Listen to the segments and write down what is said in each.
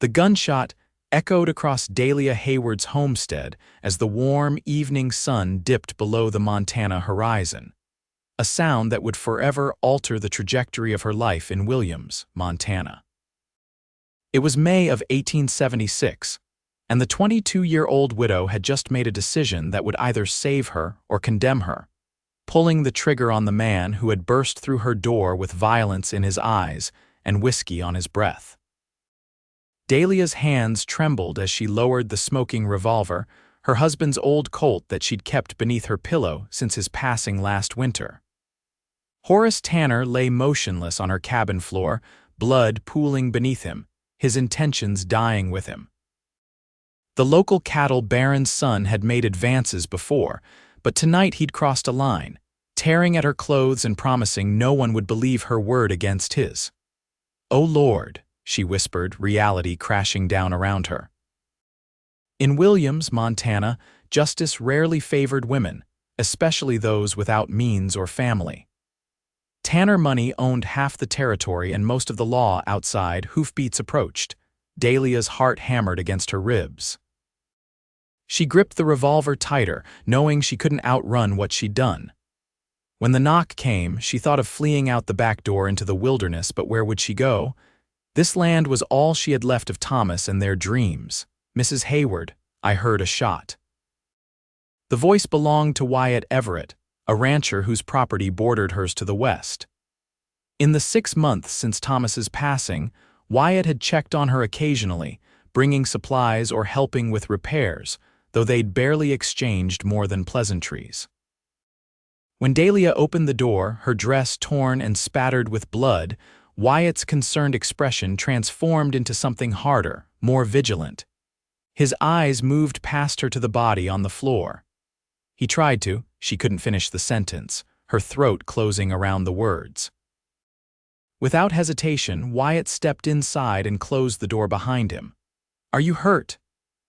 The gunshot echoed across Dahlia Hayward's homestead as the warm evening sun dipped below the Montana horizon, a sound that would forever alter the trajectory of her life in Williams, Montana. It was May of 1876, and the 22-year-old widow had just made a decision that would either save her or condemn her, pulling the trigger on the man who had burst through her door with violence in his eyes and whiskey on his breath. Dahlia's hands trembled as she lowered the smoking revolver, her husband's old Colt that she'd kept beneath her pillow since his passing last winter. Horace Tanner lay motionless on her cabin floor, blood pooling beneath him, his intentions dying with him. The local cattle baron's son had made advances before, but tonight he'd crossed a line, tearing at her clothes and promising no one would believe her word against his. "Oh Lord," she whispered, reality crashing down around her. In Williams, Montana, justice rarely favored women, especially those without means or family. Tanner money owned half the territory and most of the law outside. Hoofbeats approached. Dahlia's heart hammered against her ribs. She gripped the revolver tighter, knowing she couldn't outrun what she'd done. When the knock came, she thought of fleeing out the back door into the wilderness, but where would she go? This land was all she had left of Thomas and their dreams. "Mrs. Hayward, I heard a shot." The voice belonged to Wyatt Everett, a rancher whose property bordered hers to the west. In the 6 months since Thomas's passing, Wyatt had checked on her occasionally, bringing supplies or helping with repairs, though they'd barely exchanged more than pleasantries. When Dahlia opened the door, her dress torn and spattered with blood, Wyatt's concerned expression transformed into something harder, more vigilant. His eyes moved past her to the body on the floor. He tried to, she couldn't finish the sentence, her throat closing around the words. Without hesitation, Wyatt stepped inside and closed the door behind him. "Are you hurt?"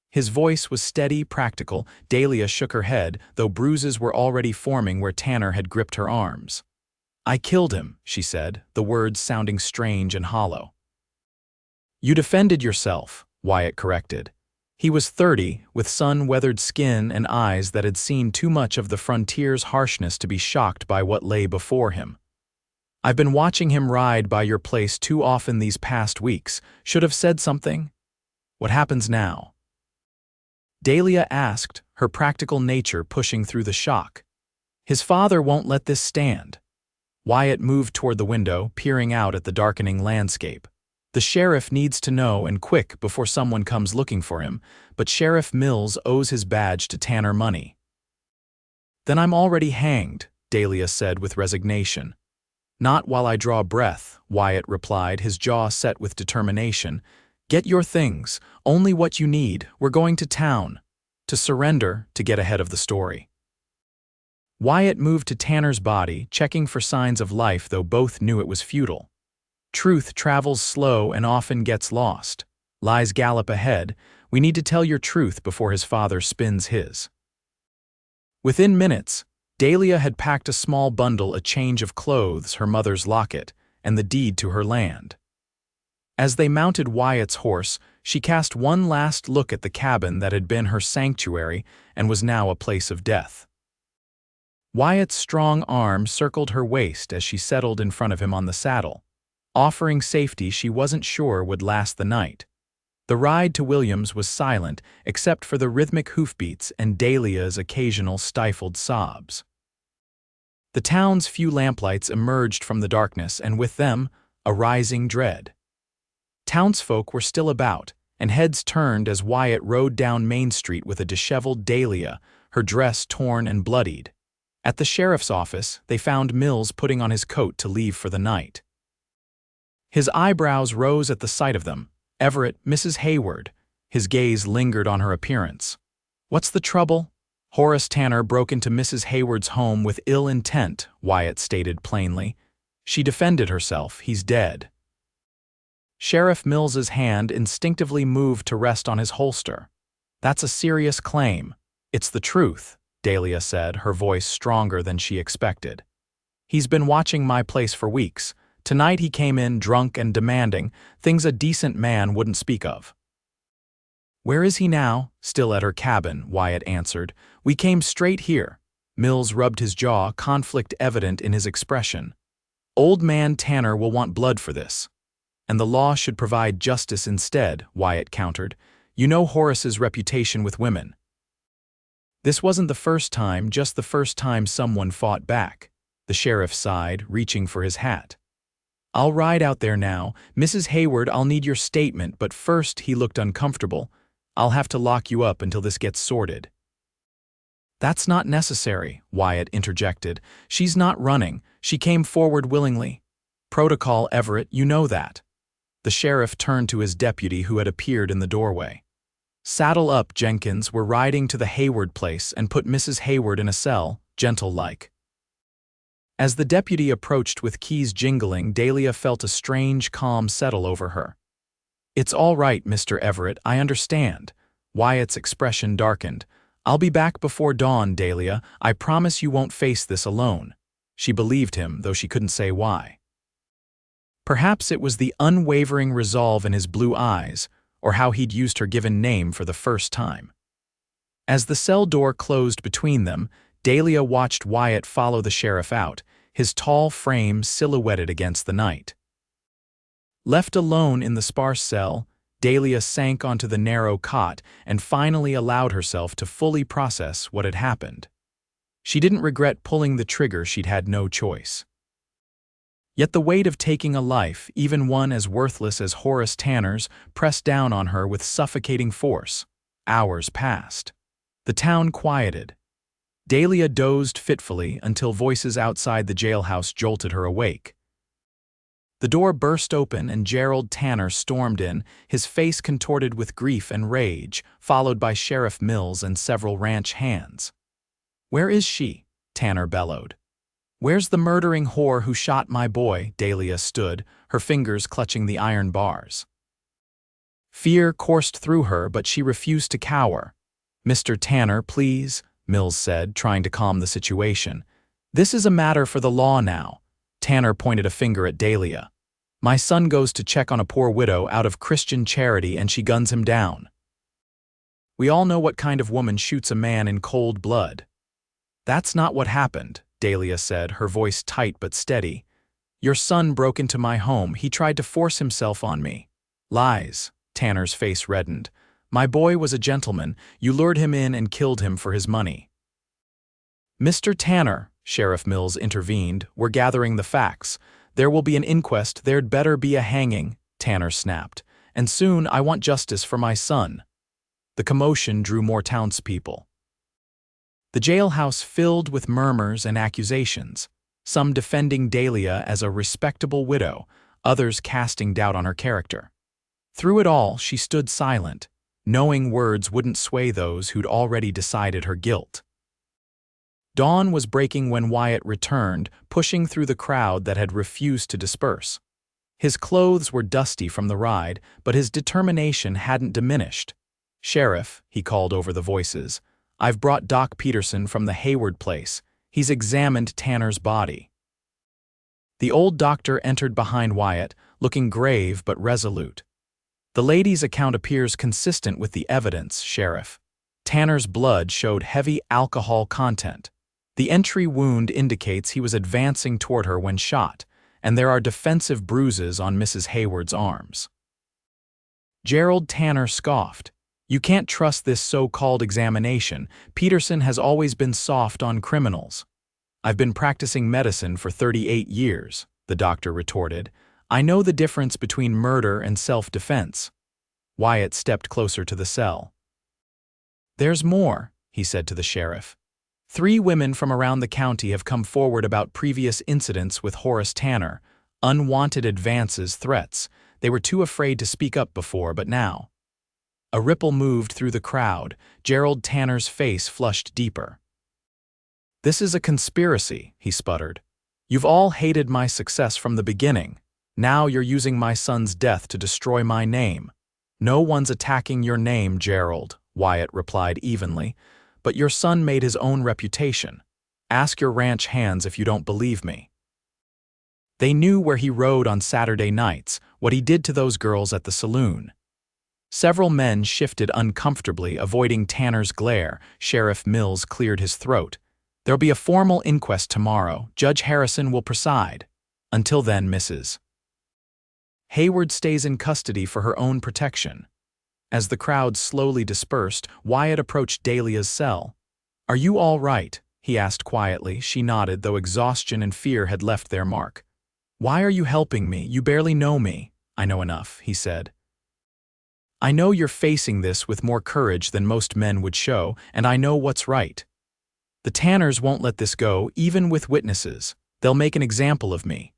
His voice was steady, practical. Dahlia shook her head, though bruises were already forming where Tanner had gripped her arms. "I killed him," she said, the words sounding strange and hollow. "You defended yourself," Wyatt corrected. He was 30, with sun-weathered skin and eyes that had seen too much of the frontier's harshness to be shocked by what lay before him. "I've been watching him ride by your place too often these past weeks. Should have said something. What happens now?" Dahlia asked, her practical nature pushing through the shock. "His father won't let this stand." Wyatt moved toward the window, peering out at the darkening landscape. "The sheriff needs to know, and quick, before someone comes looking for him, but Sheriff Mills owes his badge to Tanner money." "Then I'm already hanged," Dahlia said with resignation. "Not while I draw breath," Wyatt replied, his jaw set with determination. "Get your things, only what you need. We're going to town." To surrender, to get ahead of the story. Wyatt moved to Tanner's body, checking for signs of life, though both knew it was futile. Truth travels slow and often gets lost. Lies gallop ahead. We need to tell your truth before his father spins his. Within minutes, Dahlia had packed a small bundle, a change of clothes, her mother's locket, and the deed to her land. As they mounted Wyatt's horse, she cast one last look at the cabin that had been her sanctuary and was now a place of death. Wyatt's strong arm circled her waist as she settled in front of him on the saddle, offering safety she wasn't sure would last the night. The ride to Williams was silent except for the rhythmic hoofbeats and Dahlia's occasional stifled sobs. The town's few lamplights emerged from the darkness, and with them, a rising dread. Townsfolk were still about, and heads turned as Wyatt rode down Main Street with a disheveled Dahlia, her dress torn and bloodied. At the sheriff's office, they found Mills putting on his coat to leave for the night. His eyebrows rose at the sight of them. "Everett, Mrs. Hayward." His gaze lingered on her appearance. "What's the trouble?" "Horace Tanner broke into Mrs. Hayward's home with ill intent," Wyatt stated plainly. "She defended herself. He's dead." Sheriff Mills's hand instinctively moved to rest on his holster. "That's a serious claim." "It's the truth," Dahlia said, her voice stronger than she expected. "He's been watching my place for weeks. Tonight he came in drunk and demanding, things a decent man wouldn't speak of. "Where is he now?" "Still at her cabin," Wyatt answered. "We came straight here." Mills rubbed his jaw, conflict evident in his expression. "Old man Tanner will want blood for this." "And the law should provide justice instead," Wyatt countered. "You know Horace's reputation with women." This wasn't the first time, just the first time someone fought back. The sheriff sighed, reaching for his hat. "I'll ride out there now. Mrs. Hayward, I'll need your statement, but first," he looked uncomfortable, "I'll have to lock you up until this gets sorted." "That's not necessary," Wyatt interjected. "She's not running. She came forward willingly. Protocol, Everett, you know that." The sheriff turned to his deputy who had appeared in the doorway. "Saddle up, Jenkins. We're riding to the Hayward place and put Mrs. Hayward in a cell, gentle-like." As the deputy approached with keys jingling, Dahlia felt a strange calm settle over her. "It's all right, Mr. Everett, I understand." Wyatt's expression darkened. "I'll be back before dawn, Dahlia. I promise you won't face this alone." She believed him, though she couldn't say why. Perhaps it was the unwavering resolve in his blue eyes, or how he'd used her given name for the first time. As the cell door closed between them, Dahlia watched Wyatt follow the sheriff out, his tall frame silhouetted against the night. Left alone in the sparse cell, Dahlia sank onto the narrow cot and finally allowed herself to fully process what had happened. She didn't regret pulling the trigger. She'd had no choice. Yet the weight of taking a life, even one as worthless as Horace Tanner's, pressed down on her with suffocating force. Hours passed. The town quieted. Dahlia dozed fitfully until voices outside the jailhouse jolted her awake. The door burst open and Gerald Tanner stormed in, his face contorted with grief and rage, followed by Sheriff Mills and several ranch hands. "Where is she?" Tanner bellowed. "Where's the murdering whore who shot my boy?" Dahlia stood, her fingers clutching the iron bars. Fear coursed through her, but she refused to cower. "Mr. Tanner, please," Mills said, trying to calm the situation. "This is a matter for the law now." Tanner pointed a finger at Dahlia. "My son goes to check on a poor widow out of Christian charity and she guns him down. We all know what kind of woman shoots a man in cold blood." "That's not what happened," Dahlia said, her voice tight but steady. "Your son broke into my home. He tried to force himself on me." "Lies." Tanner's face reddened. "My boy was a gentleman. You lured him in and killed him for his money." "Mr. Tanner," Sheriff Mills intervened, "we're gathering the facts. There will be an inquest. There'd better be a hanging," Tanner snapped. "And soon. I want justice for my son." The commotion drew more townspeople. The jailhouse filled with murmurs and accusations, some defending Dahlia as a respectable widow, others casting doubt on her character. Through it all, she stood silent, knowing words wouldn't sway those who'd already decided her guilt. Dawn was breaking when Wyatt returned, pushing through the crowd that had refused to disperse. His clothes were dusty from the ride, but his determination hadn't diminished. "Sheriff," he called over the voices, "I've brought Doc Peterson from the Hayward place. He's examined Tanner's body." The old doctor entered behind Wyatt, looking grave but resolute. "The lady's account appears consistent with the evidence, Sheriff. Tanner's blood showed heavy alcohol content. The entry wound indicates he was advancing toward her when shot, and there are defensive bruises on Mrs. Hayward's arms." Gerald Tanner scoffed. "You can't trust this so-called examination. Peterson has always been soft on criminals." "I've been practicing medicine for 38 years, the doctor retorted. "I know the difference between murder and self-defense." Wyatt stepped closer to the cell. "There's more," he said to the sheriff. 3 women from around the county have come forward about previous incidents with Horace Tanner, unwanted advances, threats. They were too afraid to speak up before, but now. A ripple moved through the crowd. Gerald Tanner's face flushed deeper. "This is a conspiracy," he sputtered. "You've all hated my success from the beginning. Now you're using my son's death to destroy my name." "No one's attacking your name, Gerald," Wyatt replied evenly. "But your son made his own reputation. Ask your ranch hands if you don't believe me." They knew where he rode on Saturday nights, what he did to those girls at the saloon. Several men shifted uncomfortably, avoiding Tanner's glare. Sheriff Mills cleared his throat. "There'll be a formal inquest tomorrow. Judge Harrison will preside. Until then, Mrs. Hayward stays in custody for her own protection." As the crowd slowly dispersed, Wyatt approached Dahlia's cell. "Are you all right?" he asked quietly. She nodded, though exhaustion and fear had left their mark. "Why are you helping me? You barely know me." "I know enough," he said. "I know you're facing this with more courage than most men would show, and I know what's right. The Tanners won't let this go, even with witnesses. They'll make an example of me."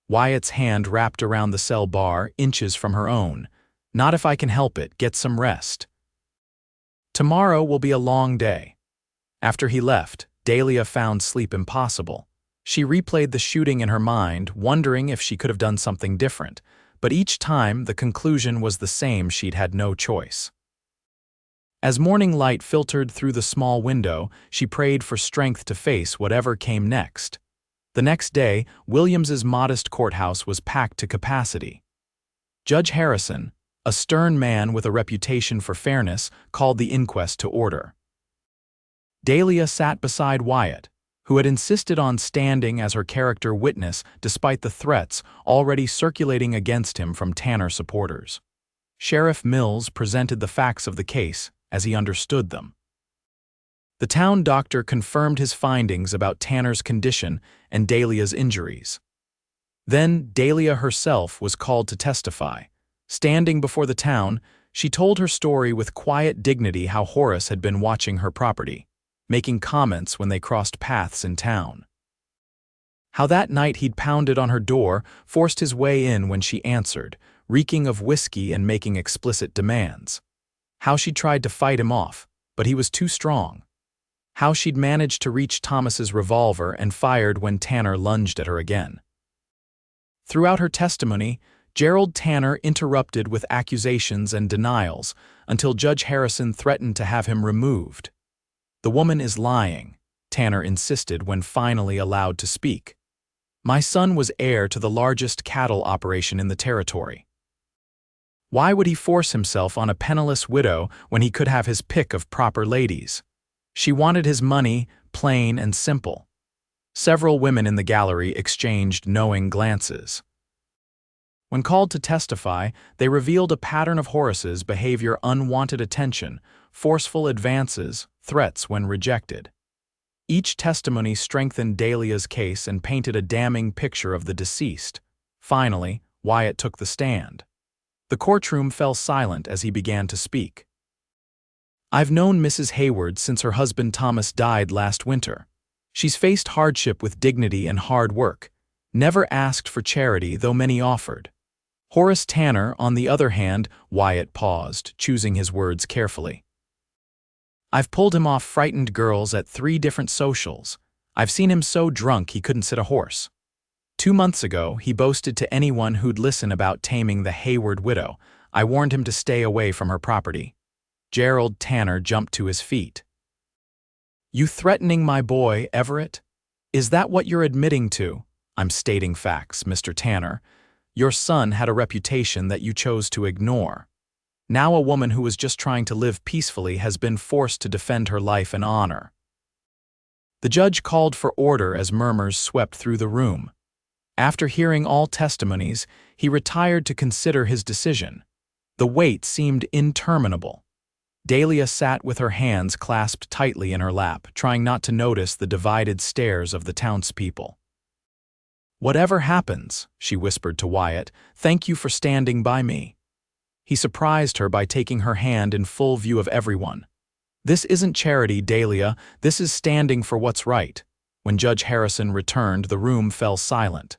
Wyatt's hand wrapped around the cell bar, inches from her own. "Not if I can help it. Get some rest. Tomorrow will be a long day." After he left, Dahlia found sleep impossible. She replayed the shooting in her mind, wondering if she could have done something different, but each time the conclusion was the same: she'd had no choice. As morning light filtered through the small window, she prayed for strength to face whatever came next. The next day, Williams's modest courthouse was packed to capacity. Judge Harrison, a stern man with a reputation for fairness, called the inquest to order. Dahlia sat beside Wyatt, who had insisted on standing as her character witness despite the threats already circulating against him from Tanner supporters. Sheriff Mills presented the facts of the case as he understood them. The town doctor confirmed his findings about Tanner's condition and Dahlia's injuries. Then Dahlia herself was called to testify. Standing before the town, she told her story with quiet dignity: how Horace had been watching her property, making comments when they crossed paths in town. How that night he'd pounded on her door, forced his way in when she answered, reeking of whiskey and making explicit demands. How she tried to fight him off, but he was too strong. How she'd managed to reach Thomas's revolver and fired when Tanner lunged at her again. Throughout her testimony, Gerald Tanner interrupted with accusations and denials until Judge Harrison threatened to have him removed. "The woman is lying," Tanner insisted when finally allowed to speak. "My son was heir to the largest cattle operation in the territory. Why would he force himself on a penniless widow when he could have his pick of proper ladies? She wanted his money, plain and simple." Several women in the gallery exchanged knowing glances. When called to testify, they revealed a pattern of Horace's behavior: unwanted attention, forceful advances, threats when rejected. Each testimony strengthened Dahlia's case and painted a damning picture of the deceased. Finally, Wyatt took the stand. The courtroom fell silent as he began to speak. "I've known Mrs. Hayward since her husband Thomas died last winter. She's faced hardship with dignity and hard work, never asked for charity, though many offered. Horace Tanner, on the other hand," Wyatt paused, choosing his words carefully. "I've pulled him off frightened girls at 3 different socials. I've seen him so drunk he couldn't sit a horse. 2 months ago, he boasted to anyone who'd listen about taming the Hayward widow. I warned him to stay away from her property." Gerald Tanner jumped to his feet. "You threatening my boy, Everett? Is that what you're admitting to?" "I'm stating facts, Mr. Tanner. Your son had a reputation that you chose to ignore. Now a woman who was just trying to live peacefully has been forced to defend her life and honor." The judge called for order as murmurs swept through the room. After hearing all testimonies, he retired to consider his decision. The wait seemed interminable. Dahlia sat with her hands clasped tightly in her lap, trying not to notice the divided stares of the townspeople. "Whatever happens," she whispered to Wyatt, "thank you for standing by me." He surprised her by taking her hand in full view of everyone. "This isn't charity, Dahlia. This is standing for what's right." When Judge Harrison returned, the room fell silent.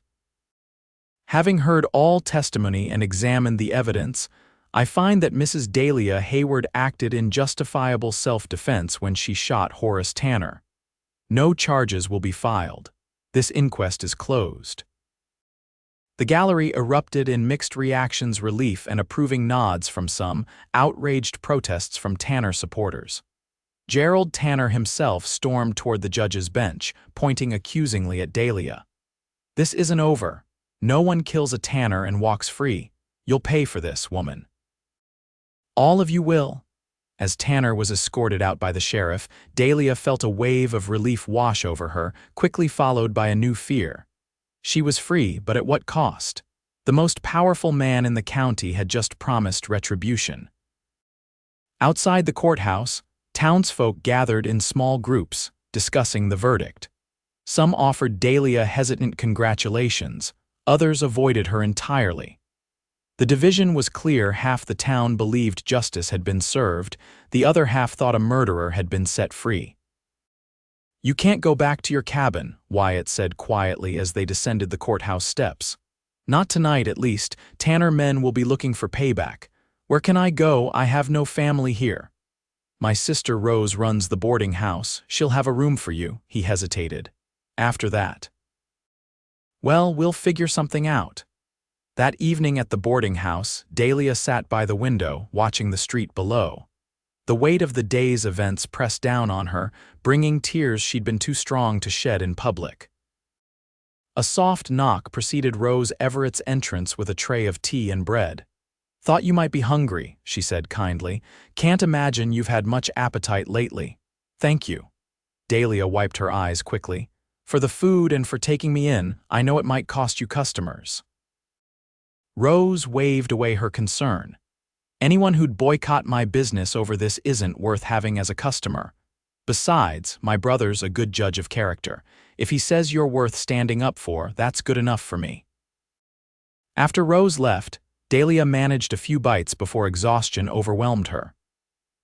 "Having heard all testimony and examined the evidence, I find that Mrs. Dahlia Hayward acted in justifiable self-defense when she shot Horace Tanner. No charges will be filed. This inquest is closed." The gallery erupted in mixed reactions: relief and approving nods from some, outraged protests from Tanner supporters. Gerald Tanner himself stormed toward the judge's bench, pointing accusingly at Dahlia. "This isn't over. No one kills a Tanner and walks free. You'll pay for this, woman." All of you will." As Tanner was escorted out by the sheriff, Dahlia felt a wave of relief wash over her, quickly followed by a new fear. She was free, but at what cost? The most powerful man in the county had just promised retribution. Outside the courthouse, townsfolk gathered in small groups, discussing the verdict. Some offered Dahlia hesitant congratulations, others avoided her entirely. The division was clear: half the town believed justice had been served, the other half thought a murderer had been set free. "You can't go back to your cabin," Wyatt said quietly as they descended the courthouse steps. "Not tonight, at least. Tanner men will be looking for payback. Where can I go? I have no family here." "My sister Rose runs the boarding house. She'll have a room for you," he hesitated. "After that." "Well, we'll figure something out." That evening at the boarding house, Dahlia sat by the window, watching the street below. The weight of the day's events pressed down on her, bringing tears she'd been too strong to shed in public. A soft knock preceded Rose Everett's entrance with a tray of tea and bread. "Thought you might be hungry," she said kindly. "Can't imagine you've had much appetite lately." "Thank you." Dahlia wiped her eyes quickly. "For the food and for taking me in. I know it might cost you customers." Rose waved away her concern. "Anyone who'd boycott my business over this isn't worth having as a customer. Besides, my brother's a good judge of character. If he says you're worth standing up for, that's good enough for me." After Rose left, Dahlia managed a few bites before exhaustion overwhelmed her.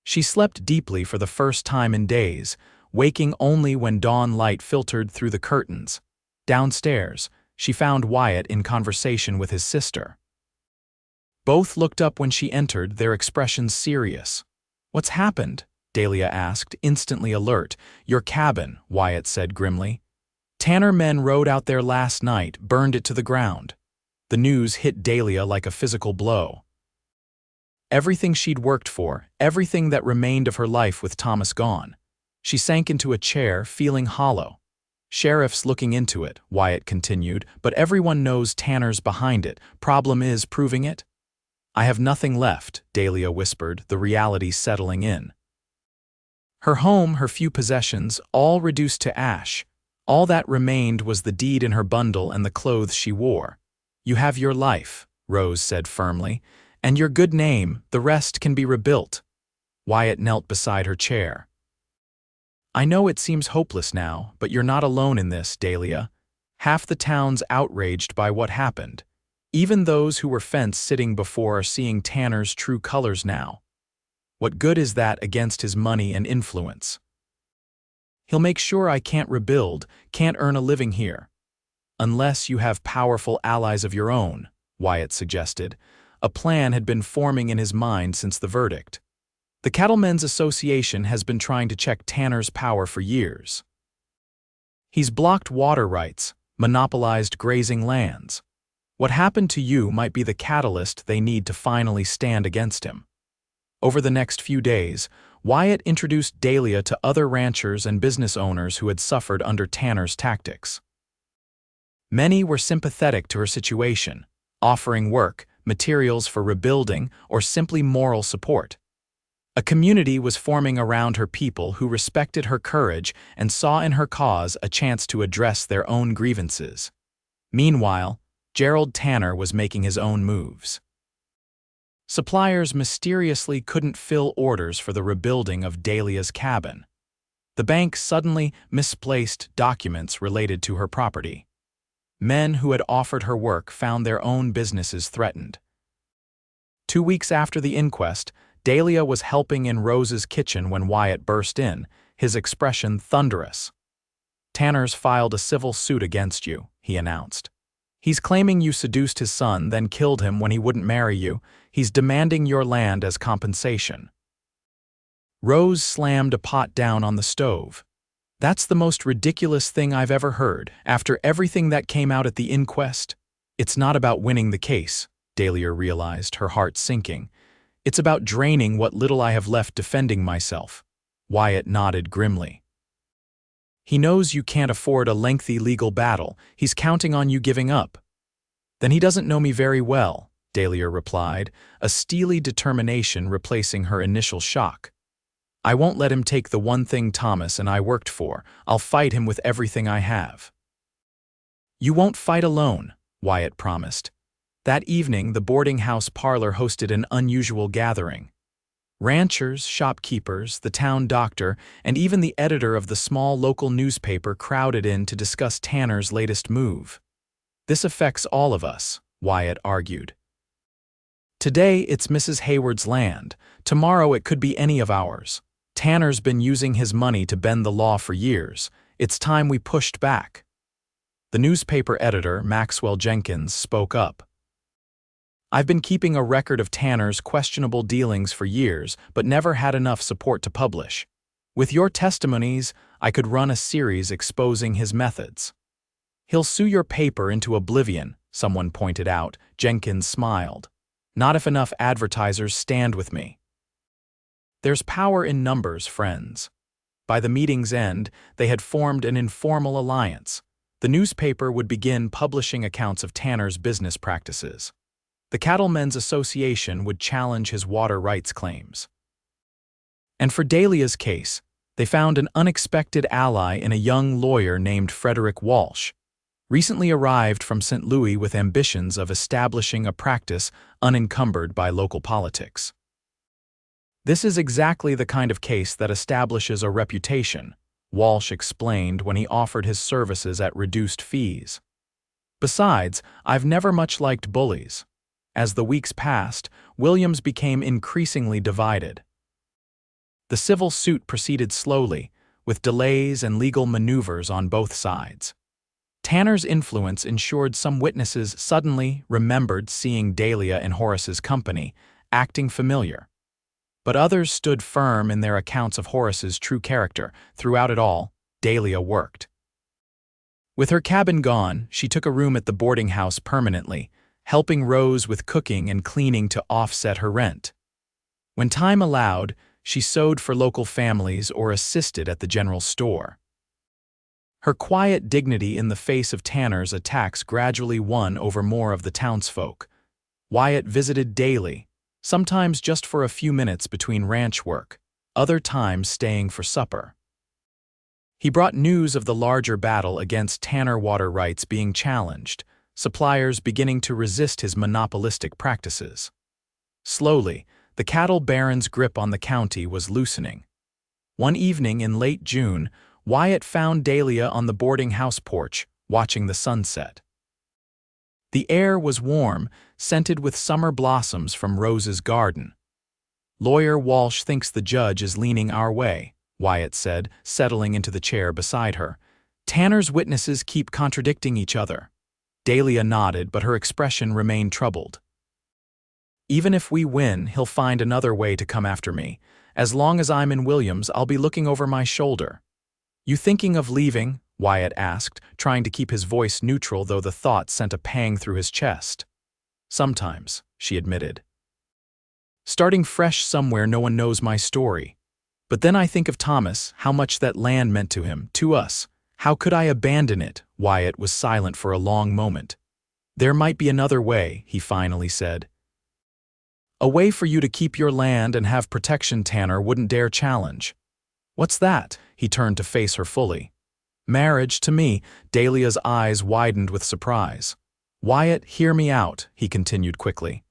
She slept deeply for the first time in days, waking only when dawn light filtered through the curtains. Downstairs, she found Wyatt in conversation with his sister. Both looked up when she entered, their expressions serious. "What's happened?" Dahlia asked, instantly alert. "Your cabin," Wyatt said grimly. "Tanner men rode out there last night, burned it to the ground." The news hit Dahlia like a physical blow. Everything she'd worked for, everything that remained of her life with Thomas gone. She sank into a chair, feeling hollow. "Sheriff's looking into it," Wyatt continued, "but everyone knows Tanner's behind it. Problem is proving it." "I have nothing left," Dahlia whispered, the reality settling in. Her home, her few possessions, all reduced to ash. All that remained was the deed in her bundle and the clothes she wore. "You have your life," Rose said firmly, "and your good name. The rest can be rebuilt." Wyatt knelt beside her chair. "I know it seems hopeless now, but you're not alone in this, Dahlia. Half the town's outraged by what happened. Even those who were fence-sitting before are seeing Tanner's true colors now. What good is that against his money and influence? He'll make sure I can't rebuild, can't earn a living here." "Unless you have powerful allies of your own," Wyatt suggested. A plan had been forming in his mind since the verdict. "The Cattlemen's Association has been trying to check Tanner's power for years. He's blocked water rights, monopolized grazing lands. What happened to you might be the catalyst they need to finally stand against him." Over the next few days, Wyatt introduced Dahlia to other ranchers and business owners who had suffered under Tanner's tactics. Many were sympathetic to her situation, offering work, materials for rebuilding, or simply moral support. A community was forming around her people who respected her courage and saw in her cause a chance to address their own grievances. Meanwhile, Gerald Tanner was making his own moves. Suppliers mysteriously couldn't fill orders for the rebuilding of Dahlia's cabin. The bank suddenly misplaced documents related to her property. Men who had offered her work found their own businesses threatened. 2 weeks after the inquest, Dahlia was helping in Rose's kitchen when Wyatt burst in, his expression thunderous. "Tanner's filed a civil suit against you," he announced. "He's claiming you seduced his son, then killed him when he wouldn't marry you. He's demanding your land as compensation." Rose slammed a pot down on the stove. "That's the most ridiculous thing I've ever heard, after everything that came out at the inquest." "It's not about winning the case," Dahlia realized, her heart sinking. "It's about draining what little I have left defending myself." Wyatt nodded grimly. "He knows you can't afford a lengthy legal battle. He's counting on you giving up." "Then he doesn't know me very well," Dahlia replied, a steely determination replacing her initial shock. I won't let him take the one thing Thomas and I worked for. I'll fight him with everything I have. You won't fight alone, Wyatt promised. That evening, the boarding house parlor hosted an unusual gathering. Ranchers, shopkeepers, the town doctor, and even the editor of the small local newspaper crowded in to discuss Tanner's latest move. This affects all of us, Wyatt argued. Today, it's Mrs. Hayward's land. Tomorrow, it could be any of ours. Tanner's been using his money to bend the law for years. It's time we pushed back. The newspaper editor, Maxwell Jenkins, spoke up. I've been keeping a record of Tanner's questionable dealings for years, but never had enough support to publish. With your testimonies, I could run a series exposing his methods. He'll sue your paper into oblivion, someone pointed out. Jenkins smiled. Not if enough advertisers stand with me. There's power in numbers, friends. By the meeting's end, they had formed an informal alliance. The newspaper would begin publishing accounts of Tanner's business practices. The Cattlemen's Association would challenge his water rights claims. And for Dahlia's case, they found an unexpected ally in a young lawyer named Frederick Walsh, recently arrived from St. Louis with ambitions of establishing a practice unencumbered by local politics. This is exactly the kind of case that establishes a reputation, Walsh explained when he offered his services at reduced fees. Besides, I've never much liked bullies. As the weeks passed, Williams became increasingly divided. The civil suit proceeded slowly, with delays and legal maneuvers on both sides. Tanner's influence ensured some witnesses suddenly remembered seeing Dahlia in Horace's company, acting familiar. But others stood firm in their accounts of Horace's true character. Throughout it all, Dahlia worked. With her cabin gone, she took a room at the boarding house permanently, helping Rose with cooking and cleaning to offset her rent. When time allowed, she sewed for local families or assisted at the general store. Her quiet dignity in the face of Tanner's attacks gradually won over more of the townsfolk. Wyatt visited daily, sometimes just for a few minutes between ranch work, other times staying for supper. He brought news of the larger battle against Tanner water rights being challenged, suppliers beginning to resist his monopolistic practices. Slowly, the cattle baron's grip on the county was loosening. One evening in late June, Wyatt found Dahlia on the boarding house porch, watching the sunset. The air was warm, scented with summer blossoms from Rose's garden. Lawyer Walsh thinks the judge is leaning our way, Wyatt said, settling into the chair beside her. Tanner's witnesses keep contradicting each other. Dahlia nodded, but her expression remained troubled. Even if we win, he'll find another way to come after me. As long as I'm in Williams, I'll be looking over my shoulder. You thinking of leaving? Wyatt asked, trying to keep his voice neutral though the thought sent a pang through his chest. Sometimes, she admitted. Starting fresh somewhere no one knows my story. But then I think of Thomas, how much that land meant to him, to us. How could I abandon it? Wyatt was silent for a long moment. There might be another way, he finally said. A way for you to keep your land and have protection Tanner wouldn't dare challenge. What's that? He turned to face her fully. Marriage to me. Dahlia's eyes widened with surprise. Wyatt, hear me out, he continued quickly.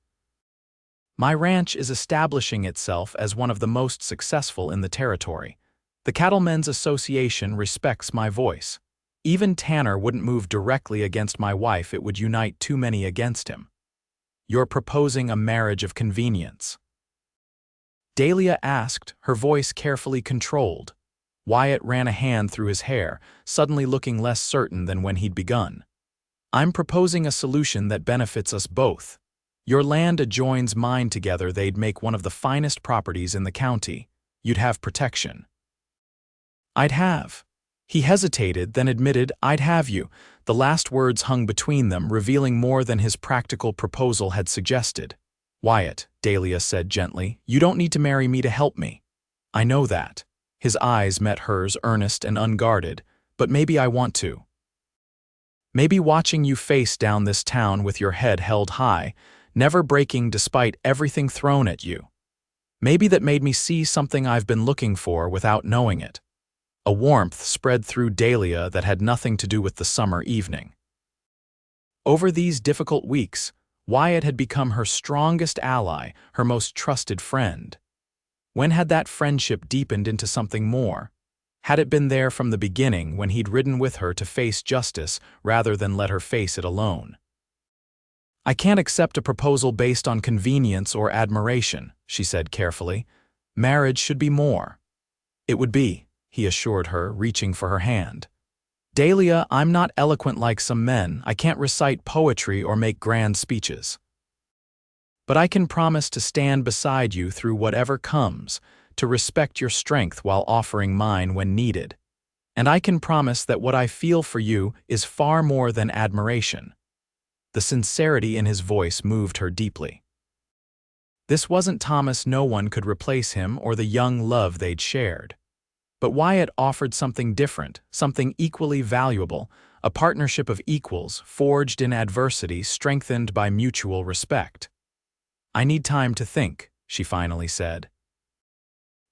My ranch is establishing itself as one of the most successful in the territory. The Cattlemen's Association respects my voice. Even Tanner wouldn't move directly against my wife, it would unite too many against him. You're proposing a marriage of convenience. Dahlia asked, her voice carefully controlled. Wyatt ran a hand through his hair, suddenly looking less certain than when he'd begun. I'm proposing a solution that benefits us both. Your land adjoins mine together, they'd make one of the finest properties in the county. You'd have protection. I'd have. He hesitated, then admitted, I'd have you. The last words hung between them, revealing more than his practical proposal had suggested. Wyatt, Dahlia said gently, you don't need to marry me to help me. I know that. His eyes met hers, earnest and unguarded, but maybe I want to. Maybe watching you face down this town with your head held high, never breaking despite everything thrown at you. Maybe that made me see something I've been looking for without knowing it. A warmth spread through Dahlia that had nothing to do with the summer evening. Over these difficult weeks, Wyatt had become her strongest ally, her most trusted friend. When had that friendship deepened into something more? Had it been there from the beginning when he'd ridden with her to face justice rather than let her face it alone? "I can't accept a proposal based on convenience or admiration," she said carefully. "Marriage should be more." "It would be," he assured her, reaching for her hand. "Dahlia, I'm not eloquent like some men. I can't recite poetry or make grand speeches. But I can promise to stand beside you through whatever comes, to respect your strength while offering mine when needed. And I can promise that what I feel for you is far more than admiration." The sincerity in his voice moved her deeply. This wasn't Thomas. No one could replace him or the young love they'd shared. But Wyatt offered something different, something equally valuable, a partnership of equals, forged in adversity, strengthened by mutual respect. "I need time to think," she finally said.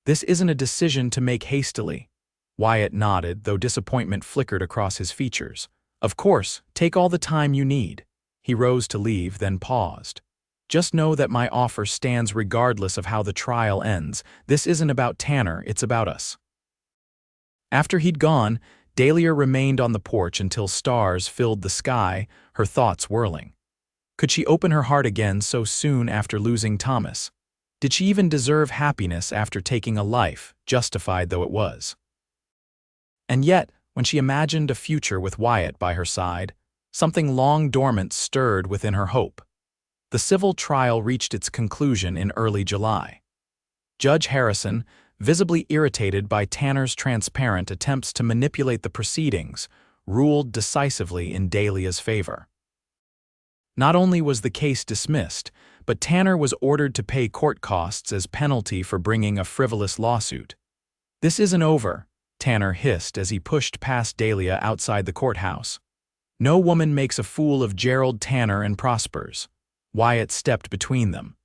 "This isn't a decision to make hastily." Wyatt nodded, though disappointment flickered across his features. "Of course, take all the time you need." He rose to leave, then paused. "Just know that my offer stands regardless of how the trial ends. This isn't about Tanner, it's about us." After he'd gone, Dahlia remained on the porch until stars filled the sky, her thoughts whirling. Could she open her heart again so soon after losing Thomas? Did she even deserve happiness after taking a life, justified though it was? And yet, when she imagined a future with Wyatt by her side, something long dormant stirred within her hope. The civil trial reached its conclusion in early July. Judge Harrison, visibly irritated by Tanner's transparent attempts to manipulate the proceedings, ruled decisively in Dahlia's favor. Not only was the case dismissed, but Tanner was ordered to pay court costs as penalty for bringing a frivolous lawsuit. "This isn't over," Tanner hissed as he pushed past Dahlia outside the courthouse. "No woman makes a fool of Gerald Tanner and prospers." Wyatt stepped between them.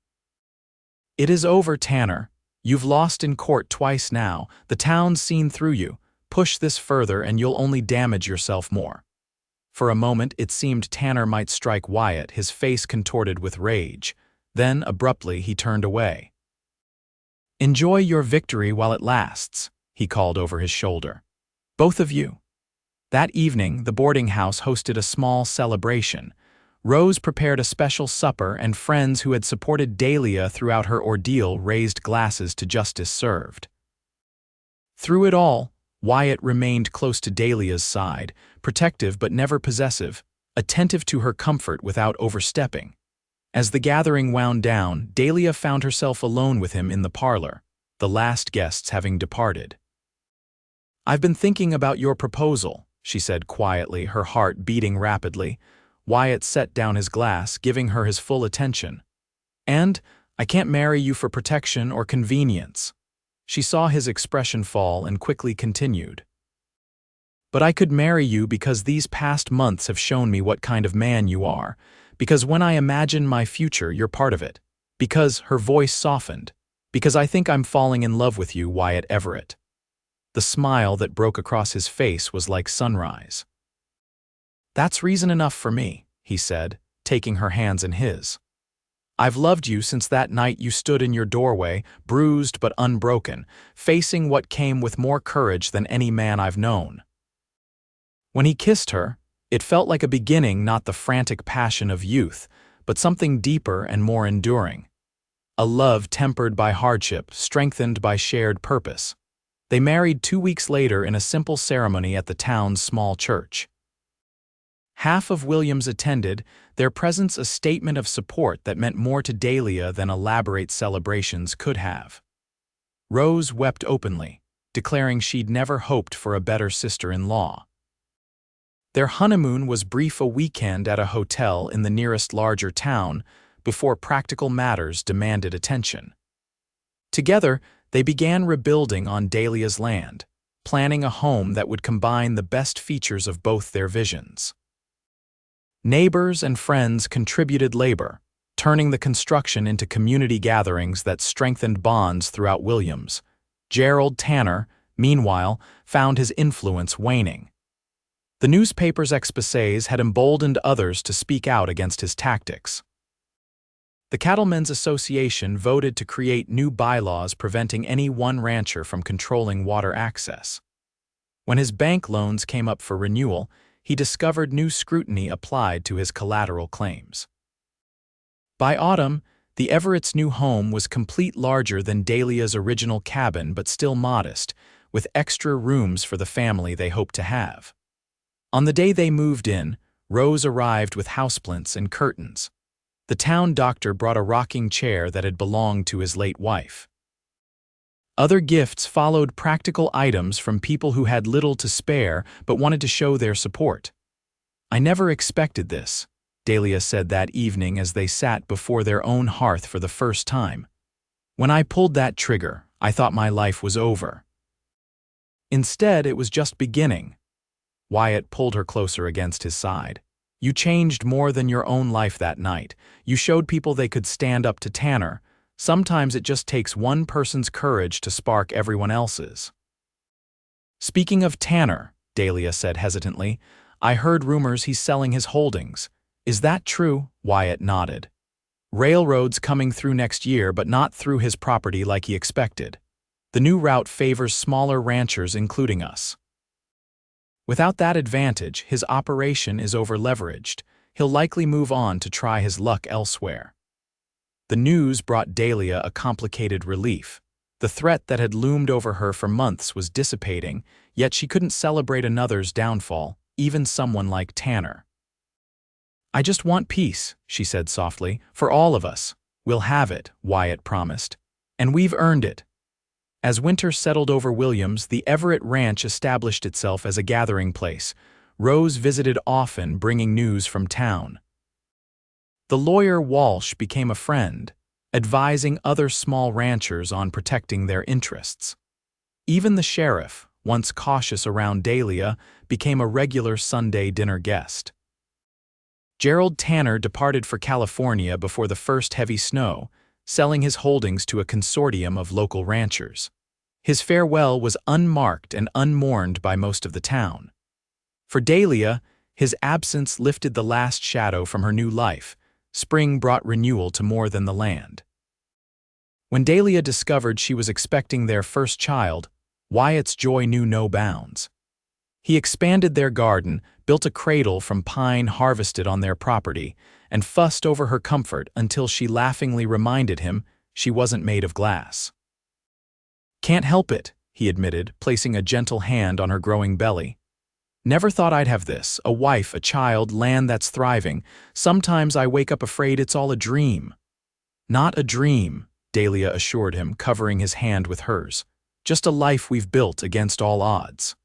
"It is over, Tanner. You've lost in court twice now. The town's seen through you. Push this further and you'll only damage yourself more." For a moment it seemed Tanner might strike Wyatt, his face contorted with rage. Then, abruptly, he turned away. "Enjoy your victory while it lasts," he called over his shoulder. "Both of you." That evening, the boarding house hosted a small celebration. Rose prepared a special supper, and friends who had supported Dahlia throughout her ordeal raised glasses to justice served. Through it all, Wyatt remained close to Dahlia's side, protective but never possessive, attentive to her comfort without overstepping. As the gathering wound down, Dahlia found herself alone with him in the parlor, the last guests having departed. "I've been thinking about your proposal," she said quietly, her heart beating rapidly. Wyatt set down his glass, giving her his full attention. "And I can't marry you for protection or convenience." She saw his expression fall and quickly continued. "But I could marry you because these past months have shown me what kind of man you are, because when I imagine my future, you're part of it, because," her voice softened, "because I think I'm falling in love with you, Wyatt Everett." The smile that broke across his face was like sunrise. "That's reason enough for me," he said, taking her hands in his. "I've loved you since that night you stood in your doorway, bruised but unbroken, facing what came with more courage than any man I've known." When he kissed her, it felt like a beginning, not the frantic passion of youth, but something deeper and more enduring. A love tempered by hardship, strengthened by shared purpose. They married 2 weeks later in a simple ceremony at the town's small church. Half of Williams attended, their presence a statement of support that meant more to Dahlia than elaborate celebrations could have. Rose wept openly, declaring she'd never hoped for a better sister-in-law. Their honeymoon was brief, a weekend at a hotel in the nearest larger town, before practical matters demanded attention. Together, they began rebuilding on Dahlia's land, planning a home that would combine the best features of both their visions. Neighbors and friends contributed labor, turning the construction into community gatherings that strengthened bonds throughout Williams. Gerald Tanner, meanwhile, found his influence waning. The newspaper's exposés had emboldened others to speak out against his tactics. The Cattlemen's Association voted to create new bylaws preventing any one rancher from controlling water access. When his bank loans came up for renewal, he discovered new scrutiny applied to his collateral claims. By autumn, the Everett's new home was completely larger than Dahlia's original cabin but still modest, with extra rooms for the family they hoped to have. On the day they moved in, Rose arrived with houseplints and curtains. The town doctor brought a rocking chair that had belonged to his late wife. Other gifts followed, practical items from people who had little to spare but wanted to show their support. "I never expected this," Dahlia said that evening as they sat before their own hearth for the first time. "When I pulled that trigger, I thought my life was over. Instead, it was just beginning." Wyatt pulled her closer against his side. "You changed more than your own life that night. You showed people they could stand up to Tanner. Sometimes it just takes one person's courage to spark everyone else's." "Speaking of Tanner," Dahlia said hesitantly, "I heard rumors he's selling his holdings. Is that true?" Wyatt nodded. "Railroad's coming through next year, but not through his property like he expected. The new route favors smaller ranchers, including us. Without that advantage, his operation is over-leveraged. He'll likely move on to try his luck elsewhere." The news brought Dahlia a complicated relief. The threat that had loomed over her for months was dissipating, yet she couldn't celebrate another's downfall, even someone like Tanner. "I just want peace," she said softly, "for all of us. We'll have it," Wyatt promised. "And we've earned it." As winter settled over Williams, the Everett Ranch established itself as a gathering place. Rose visited often, bringing news from town. The lawyer Walsh became a friend, advising other small ranchers on protecting their interests. Even the sheriff, once cautious around Dahlia, became a regular Sunday dinner guest. Gerald Tanner departed for California before the first heavy snow, selling his holdings to a consortium of local ranchers. His farewell was unmarked and unmourned by most of the town. For Dahlia, his absence lifted the last shadow from her new life. Spring brought renewal to more than the land. When Dahlia discovered she was expecting their first child, Wyatt's joy knew no bounds. He expanded their garden, built a cradle from pine harvested on their property, and fussed over her comfort until she laughingly reminded him she wasn't made of glass. "Can't help it," he admitted, placing a gentle hand on her growing belly. "Never thought I'd have this, a wife, a child, land that's thriving. Sometimes I wake up afraid it's all a dream." "Not a dream," Dahlia assured him, covering his hand with hers. "Just a life we've built against all odds."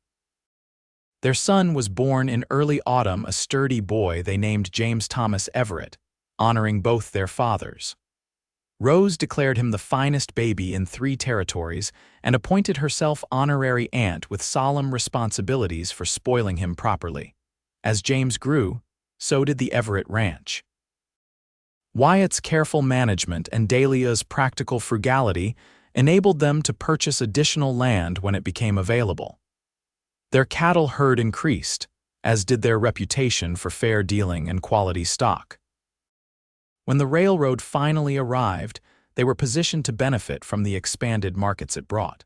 Their son was born in early autumn, a sturdy boy they named James Thomas Everett, honoring both their fathers. Rose declared him the finest baby in 3 territories and appointed herself honorary aunt with solemn responsibilities for spoiling him properly. As James grew, so did the Everett Ranch. Wyatt's careful management and Dahlia's practical frugality enabled them to purchase additional land when it became available. Their cattle herd increased, as did their reputation for fair dealing and quality stock. When the railroad finally arrived, they were positioned to benefit from the expanded markets it brought.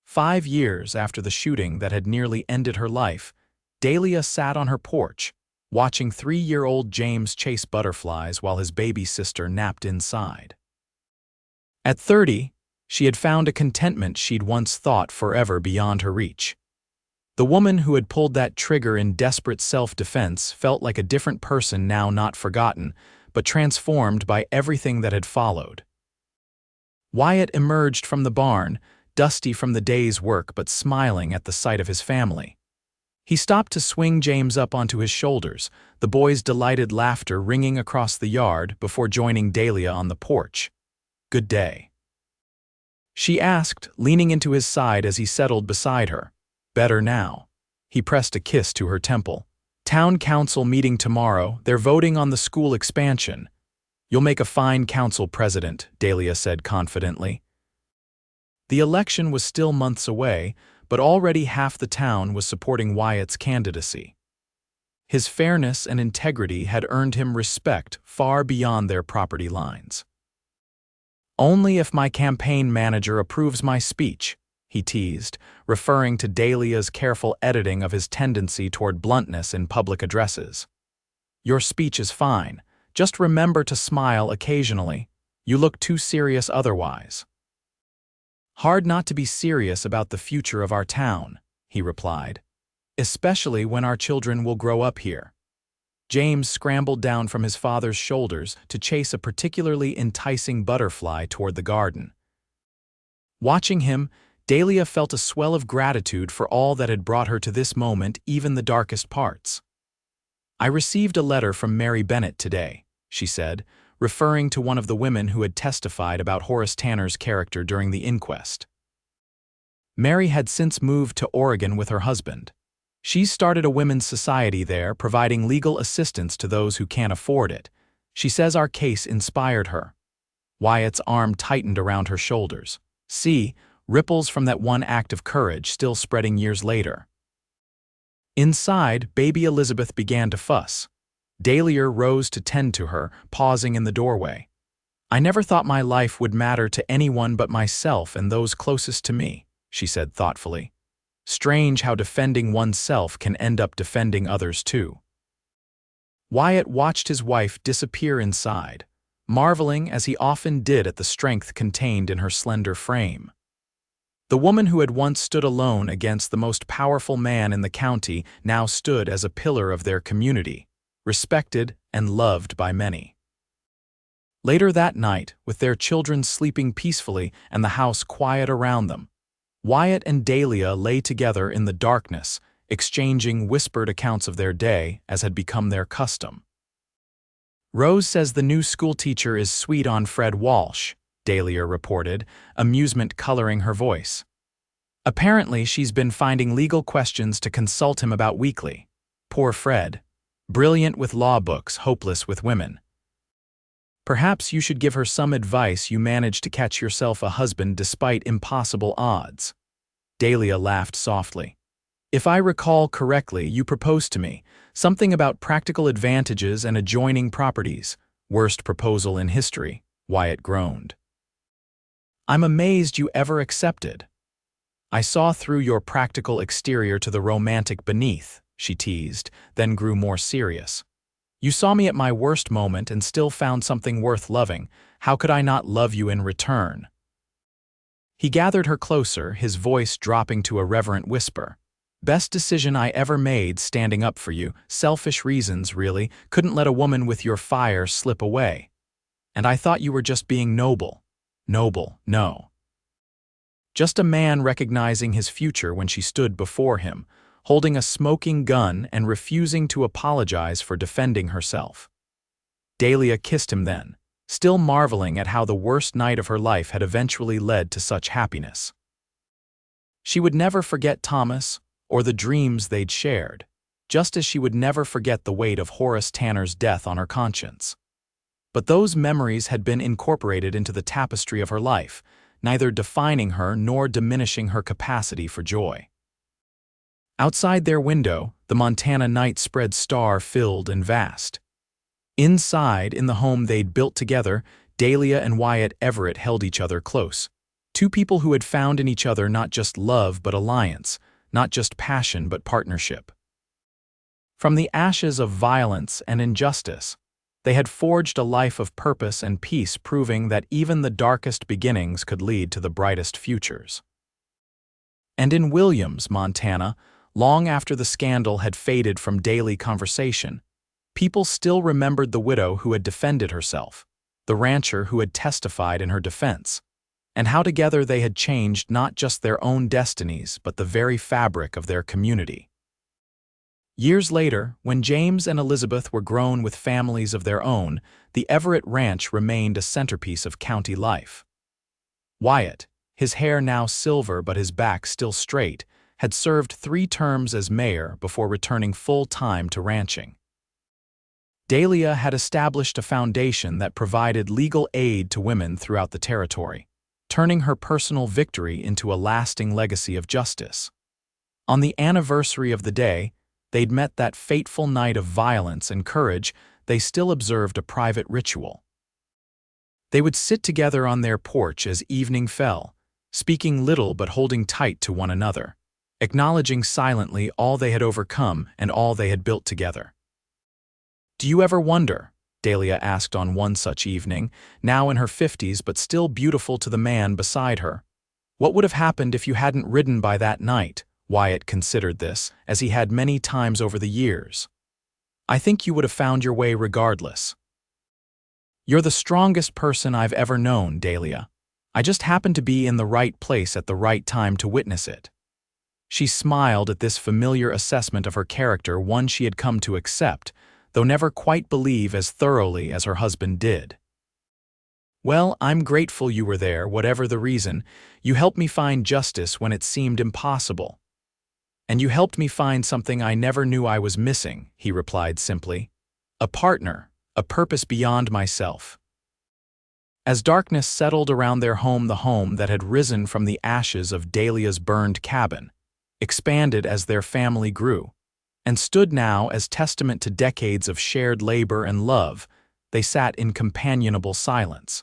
5 years after the shooting that had nearly ended her life, Dahlia sat on her porch, watching 3-year-old James chase butterflies while his baby sister napped inside. At 30, she had found a contentment she'd once thought forever beyond her reach. The woman who had pulled that trigger in desperate self-defense felt like a different person now, not forgotten, but transformed by everything that had followed. Wyatt emerged from the barn, dusty from the day's work but smiling at the sight of his family. He stopped to swing James up onto his shoulders, the boy's delighted laughter ringing across the yard before joining Dahlia on the porch. "Good day," she asked, leaning into his side as he settled beside her. "Better now." He pressed a kiss to her temple. "Town council meeting tomorrow. They're voting on the school expansion. "You'll make a fine council president," Dahlia said confidently. The election was still months away, but already half the town was supporting Wyatt's candidacy. His fairness and integrity had earned him respect far beyond their property lines. "Only if my campaign manager approves my speech," he teased, referring to Dahlia's careful editing of his tendency toward bluntness in public addresses. "Your speech is fine. Just remember to smile occasionally. You look too serious otherwise." "Hard not to be serious about the future of our town," he replied, "especially when our children will grow up here." James scrambled down from his father's shoulders to chase a particularly enticing butterfly toward the garden. Watching him, Dahlia felt a swell of gratitude for all that had brought her to this moment, even the darkest parts. "I received a letter from Mary Bennett today," she said, referring to one of the women who had testified about Horace Tanner's character during the inquest. Mary had since moved to Oregon with her husband. She's started a women's society there, providing legal assistance to those who can't afford it. She says our case inspired her. Wyatt's arm tightened around her shoulders. See, ripples from that one act of courage still spreading years later. Inside, baby Elizabeth began to fuss. Dahlia rose to tend to her, pausing in the doorway. "I never thought my life would matter to anyone but myself and those closest to me," she said thoughtfully. "Strange how defending oneself can end up defending others too." Wyatt watched his wife disappear inside, marveling as he often did at the strength contained in her slender frame. The woman who had once stood alone against the most powerful man in the county now stood as a pillar of their community, respected and loved by many. Later that night, with their children sleeping peacefully and the house quiet around them, Wyatt and Dahlia lay together in the darkness, exchanging whispered accounts of their day as had become their custom. "Rose says the new schoolteacher is sweet on Fred Walsh," Dahlia reported, amusement coloring her voice. "Apparently she's been finding legal questions to consult him about weekly. Poor Fred. Brilliant with law books, hopeless with women. Perhaps you should give her some advice. You managed to catch yourself a husband despite impossible odds." Dahlia laughed softly. "If I recall correctly, you proposed to me. Something about practical advantages and adjoining properties. Worst proposal in history," Wyatt groaned. "I'm amazed you ever accepted." "I saw through your practical exterior to the romantic beneath," she teased, then grew more serious. "You saw me at my worst moment and still found something worth loving. How could I not love you in return?" He gathered her closer, his voice dropping to a reverent whisper. "Best decision I ever made, standing up for you. Selfish reasons, really. Couldn't let a woman with your fire slip away. And I thought you were just being noble." "Noble, no. Just a man recognizing his future when she stood before him, holding a smoking gun and refusing to apologize for defending herself." Dahlia kissed him then, still marveling at how the worst night of her life had eventually led to such happiness. She would never forget Thomas or the dreams they'd shared, just as she would never forget the weight of Horace Tanner's death on her conscience. But those memories had been incorporated into the tapestry of her life, neither defining her nor diminishing her capacity for joy. Outside their window, the Montana night spread star-filled and vast. Inside, in the home they'd built together, Dahlia and Wyatt Everett held each other close. Two people who had found in each other not just love but alliance, not just passion but partnership. From the ashes of violence and injustice, they had forged a life of purpose and peace, proving that even the darkest beginnings could lead to the brightest futures. And in Williams, Montana, long after the scandal had faded from daily conversation, people still remembered the widow who had defended herself, the rancher who had testified in her defense, and how together they had changed not just their own destinies but the very fabric of their community. Years later, when James and Elizabeth were grown with families of their own, the Everett Ranch remained a centerpiece of county life. Wyatt, his hair now silver but his back still straight, had served 3 terms as mayor before returning full-time to ranching. Dahlia had established a foundation that provided legal aid to women throughout the territory, turning her personal victory into a lasting legacy of justice. On the anniversary of the day they'd met that fateful night of violence and courage, they still observed a private ritual. They would sit together on their porch as evening fell, speaking little but holding tight to one another, acknowledging silently all they had overcome and all they had built together. "Do you ever wonder," Dahlia asked on one such evening, now in her 50s but still beautiful to the man beside her, "what would have happened if you hadn't ridden by that night?" Wyatt considered this, as he had many times over the years. "I think you would have found your way regardless." "You're the strongest person I've ever known, Dahlia. I just happened to be in the right place at the right time to witness it." She smiled at this familiar assessment of her character, one she had come to accept, though never quite believe as thoroughly as her husband did. "Well, I'm grateful you were there, whatever the reason. You helped me find justice when it seemed impossible. And you helped me find something I never knew I was missing," he replied simply. "A partner, a purpose beyond myself." As darkness settled around their home, the home that had risen from the ashes of Dahlia's burned cabin expanded as their family grew, and stood now as testament to decades of shared labor and love. They sat in companionable silence.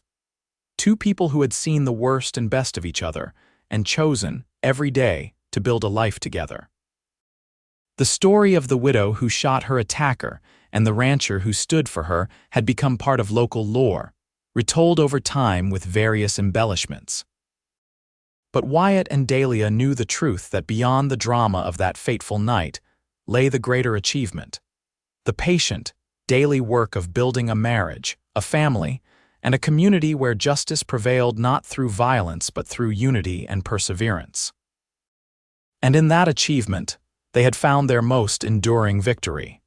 Two people who had seen the worst and best of each other, and chosen, every day, to build a life together. The story of the widow who shot her attacker and the rancher who stood for her had become part of local lore, retold over time with various embellishments. But Wyatt and Dahlia knew the truth that beyond the drama of that fateful night lay the greater achievement, the patient, daily work of building a marriage, a family, and a community where justice prevailed not through violence but through unity and perseverance. And in that achievement, they had found their most enduring victory.